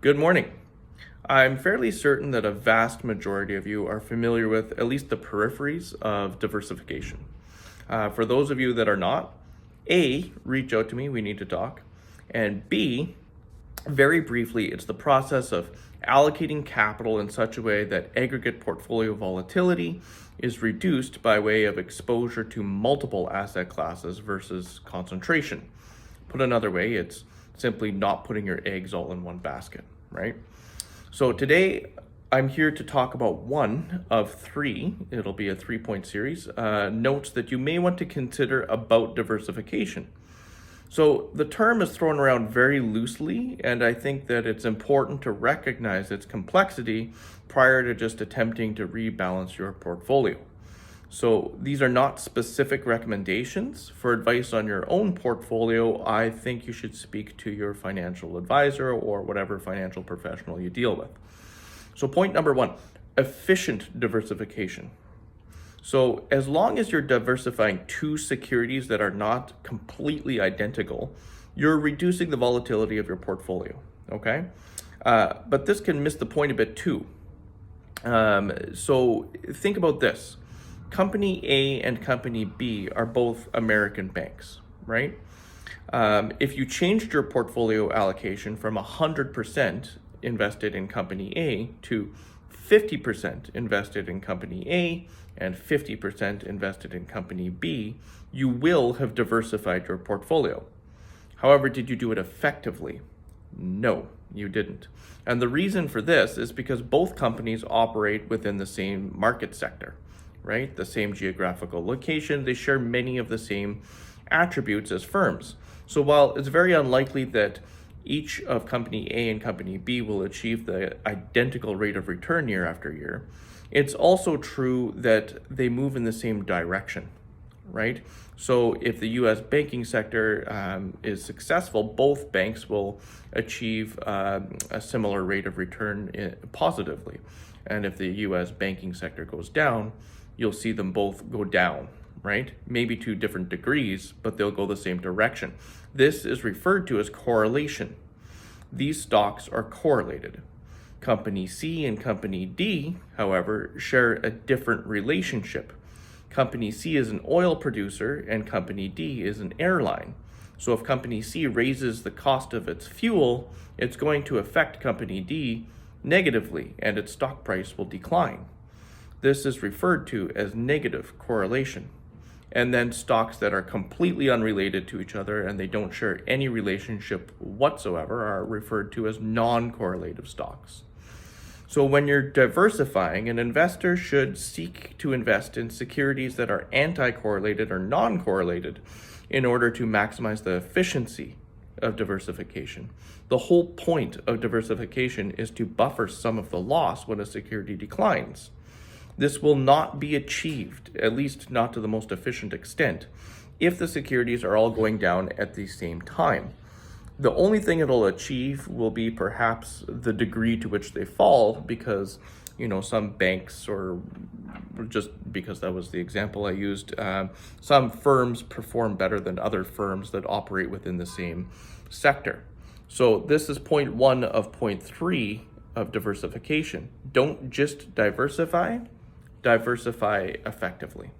Good morning. I'm fairly certain that a vast majority of you are familiar with at least the peripheries of diversification. For those of you that are not, A, reach out to me, we need to talk. And B, very briefly, it's the process of allocating capital in such a way that aggregate portfolio volatility is reduced by way of exposure to multiple asset classes versus concentration. Put another way, it's simply not putting your eggs all in one basket, right? So today I'm here to talk about one of three, it'll be a 3-point series, notes that you may want to consider about diversification. So the term is thrown around very loosely, and I think that it's important to recognize its complexity prior to just attempting to rebalance your portfolio. So these are not specific recommendations. For advice on your own portfolio, I think you should speak to your financial advisor or whatever financial professional you deal with. So point number one, efficient diversification. So as long as you're diversifying two securities that are not completely identical, you're reducing the volatility of your portfolio, okay? But this can miss the point a bit too. So think about this. Company A and Company B are both American banks, right? If you changed your portfolio allocation from 100% invested in Company A to 50% invested in Company A and 50% invested in Company B, you will have diversified your portfolio. However, did you do it effectively? No, you didn't. And the reason for this is because both companies operate within the same market sector, right? The same geographical location. They share many of the same attributes as firms. So while it's very unlikely that each of Company A and Company B will achieve the identical rate of return year after year, it's also true that they move in the same direction, right? So if the US banking sector is successful, both banks will achieve a similar rate of return positively. And if the US banking sector goes down, you'll see them both go down, right? Maybe to different degrees, but they'll go the same direction. This is referred to as correlation. These stocks are correlated. Company C and Company D, however, share a different relationship. Company C is an oil producer and Company D is an airline. So if Company C raises the cost of its fuel, it's going to affect Company D negatively and its stock price will decline. This is referred to as negative correlation. And then stocks that are completely unrelated to each other and they don't share any relationship whatsoever are referred to as non-correlative stocks. So when you're diversifying, an investor should seek to invest in securities that are anti-correlated or non-correlated in order to maximize the efficiency of diversification. The whole point of diversification is to buffer some of the loss when a security declines. This will not be achieved, at least not to the most efficient extent, if the securities are all going down at the same time. The only thing it'll achieve will be perhaps the degree to which they fall because, some banks, or just because that was the example I used, some firms perform better than other firms that operate within the same sector. So this is point one of point three of diversification. Don't just diversify effectively.